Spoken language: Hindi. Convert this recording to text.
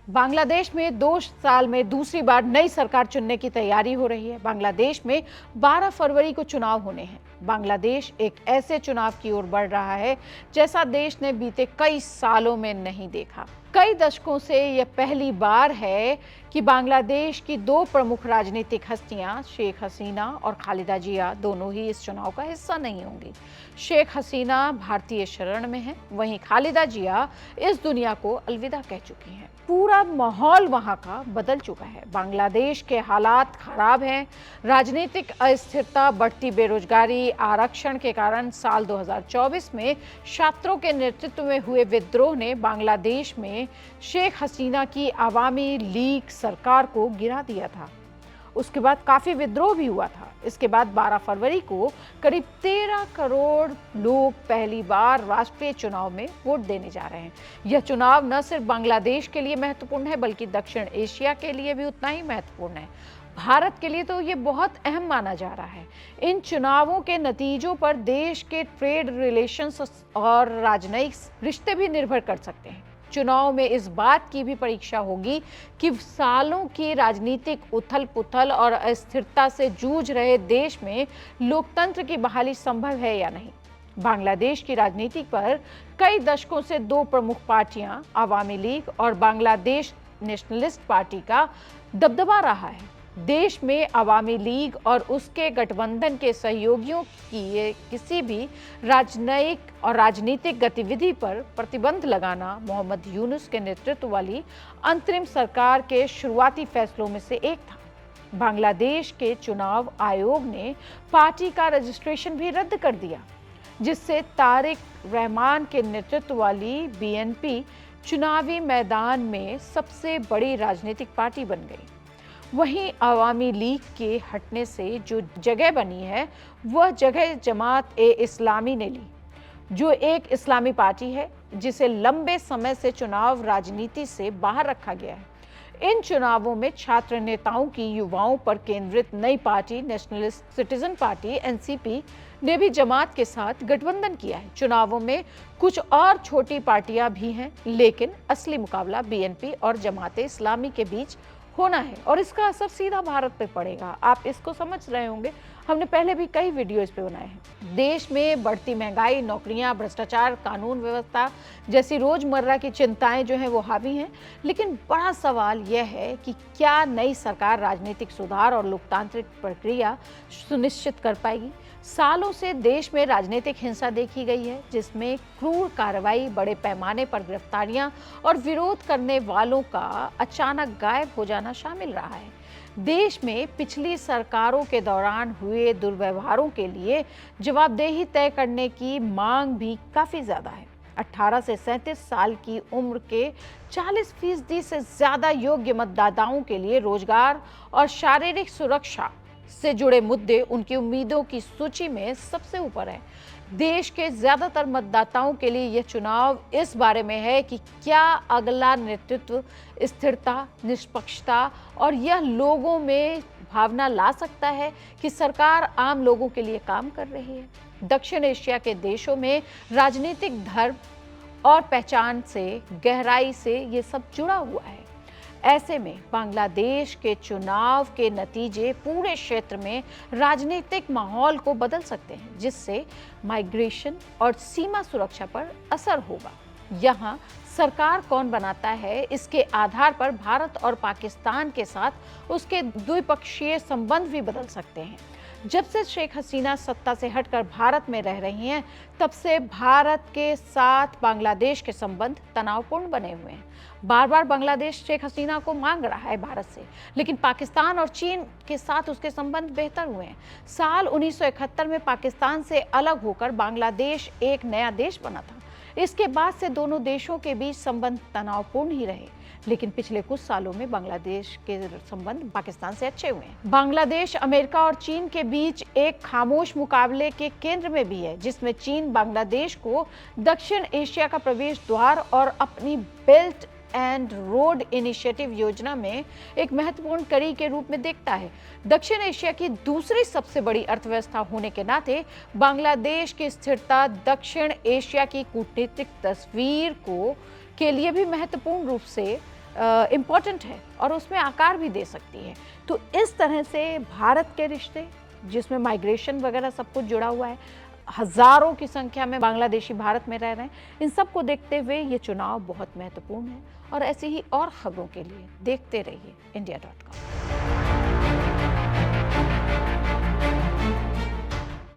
बांग्लादेश में 2 साल में दूसरी बार नई सरकार चुनने की तैयारी हो रही है। बांग्लादेश में 12 फरवरी को चुनाव होने हैं। बांग्लादेश एक ऐसे चुनाव की ओर बढ़ रहा है जैसा देश ने बीते कई सालों में नहीं देखा। कई दशकों से यह पहली बार है कि बांग्लादेश की दो प्रमुख राजनीतिक हस्तियां शेख हसीना और खालिदा जिया दोनों ही इस चुनाव का हिस्सा नहीं होंगी। शेख हसीना भारतीय शरण में हैं, वहीं खालिदा जिया इस दुनिया को अलविदा कह चुकी हैं। पूरा माहौल वहां का बदल चुका है। बांग्लादेश के हालात खराब हैं। राजनीतिक अस्थिरता, बढ़ती बेरोजगारी, आरक्षण के कारण साल 2024 में छात्रों के नेतृत्व में हुए विद्रोह ने बांग्लादेश में शेख हसीना की आवामी लीग सरकार को गिरा दिया था। उसके बाद काफी विद्रोह भी हुआ था। इसके बाद 12 फरवरी को करीब 13 करोड़ लोग पहली बार राष्ट्रीय चुनाव में वोट देने जा रहे हैं। यह चुनाव न सिर्फ बांग्लादेश के लिए महत्वपूर्ण है बल्कि दक्षिण एशिया के लिए भी उतना ही महत्वपूर्ण है। भारत के लिए तो ये बहुत अहम माना जा रहा है। इन चुनावों के नतीजों पर देश के ट्रेड रिलेशंस और राजनयिक रिश्ते भी निर्भर कर सकते हैं। चुनाव में इस बात की भी परीक्षा होगी कि सालों की राजनीतिक उथल-पुथल और अस्थिरता से जूझ रहे देश में लोकतंत्र की बहाली संभव है या नहीं। बांग्लादेश की राजनीति पर कई दशकों से दो प्रमुख पार्टियां, अवामी लीग और बांग्लादेश नेशनलिस्ट पार्टी का दबदबा रहा है। देश में अवामी लीग और उसके गठबंधन के सहयोगियों की किसी भी राजनीतिक गतिविधि पर प्रतिबंध लगाना मोहम्मद यूनुस के नेतृत्व वाली अंतरिम सरकार के शुरुआती फैसलों में से एक था। बांग्लादेश के चुनाव आयोग ने पार्टी का रजिस्ट्रेशन भी रद्द कर दिया, जिससे तारिक रहमान के नेतृत्व वाली बीएनपी चुनावी मैदान में सबसे बड़ी राजनीतिक पार्टी बन गई। वहीं अवामी लीग के हटने से जो जगह बनी है वह जगह जमात ए इस्लामी ने ली, जो एक इस्लामी पार्टी है जिसे लंबे समय से चुनाव राजनीति से बाहर रखा गया है। इन चुनावों में छात्र नेताओं की युवाओं पर केंद्रित नई party nationalist citizen party NCP ने भी जमात के साथ गठबंधन किया है। चुनावों में कुछ और छोटी पार्टियां भी हैं, लेकिन असली मुकाबला बीएनपी और जमात इस्लामी के बीच होना है और इसका असर सीधा भारत पे पड़ेगा। आप इसको समझ रहे होंगे, हमने पहले भी कई वीडियो इस पे बनाए हैं। देश में बढ़ती महंगाई, नौकरियां, भ्रष्टाचार, कानून व्यवस्था जैसी रोजमर्रा की चिंताएं जो हैं वो हावी हैं, लेकिन बड़ा सवाल यह है कि क्या नई सरकार राजनीतिक सुधार और लोकतांत्रिक प्रक्रिया सुनिश्चित कर पाएगी। सालों से देश में राजनीतिक हिंसा देखी गई है, जिसमें क्रूर कार्रवाई, बड़े पैमाने पर गिरफ्तारियां और विरोध करने वालों का अचानक गायब हो जाना शामिल रहा है। देश में पिछली सरकारों के दौरान हुए दुर्व्यवहारों के लिए जवाबदेही तय करने की मांग भी काफी ज्यादा है। 18 से 37 साल की उम्र के 40% से ज्यादा योग्य मतदाताओं के लिए रोजगार और शारीरिक सुरक्षा से जुड़े मुद्दे उनकी उम्मीदों की सूची में सबसे ऊपर है। देश के ज्यादातर मतदाताओं के लिए यह चुनाव इस बारे में है कि क्या अगला नेतृत्व स्थिरता, निष्पक्षता और यह लोगों में भावना ला सकता है कि सरकार आम लोगों के लिए काम कर रही है। दक्षिण एशिया के देशों में राजनीतिक धर्म और पहचान से गहराई से ये सब जुड़ा हुआ है। ऐसे में बांग्लादेश के चुनाव के नतीजे पूरे क्षेत्र में राजनीतिक माहौल को बदल सकते हैं, जिससे माइग्रेशन और सीमा सुरक्षा पर असर होगा। यहाँ सरकार कौन बनाता है, इसके आधार पर भारत और पाकिस्तान के साथ उसके द्विपक्षीय संबंध भी बदल सकते हैं। जब से शेख हसीना सत्ता से हटकर भारत में रह रही हैं, तब से भारत के साथ बांग्लादेश के संबंध तनावपूर्ण बने हुए हैं। बार बार बांग्लादेश शेख हसीना को मांग रहा है भारत से, लेकिन पाकिस्तान और चीन के साथ उसके संबंध बेहतर हुए हैं। साल 1971 में पाकिस्तान से अलग होकर बांग्लादेश एक नया देश बना था। इसके बाद से दोनों देशों के बीच संबंध तनावपूर्ण ही रहे, लेकिन पिछले कुछ सालों में बांग्लादेश के संबंध पाकिस्तान से अच्छे हुए हैं। बांग्लादेश अमेरिका और चीन के बीच एक खामोश मुकाबले के केंद्र में भी है, जिसमें चीन बांग्लादेश को दक्षिण एशिया का प्रवेश द्वार और अपनी बेल्ट एंड रोड इनिशिएटिव योजना में एक महत्वपूर्ण कड़ी के रूप में देखता है। दक्षिण एशिया की दूसरी सबसे बड़ी अर्थव्यवस्था होने के नाते बांग्लादेश की स्थिरता दक्षिण एशिया की कूटनीतिक तस्वीर को के लिए भी महत्वपूर्ण रूप से इम्पॉर्टेंट है और उसमें आकार भी दे सकती है। तो इस तरह से भारत के रिश्ते, जिसमें माइग्रेशन वगैरह सब कुछ जुड़ा हुआ है, हजारों की संख्या में बांग्लादेशी भारत में रह रहे हैं, इन सब को देखते हुए ये चुनाव बहुत महत्वपूर्ण है। और ऐसी ही और खबरों के लिए देखते रहिए India.com।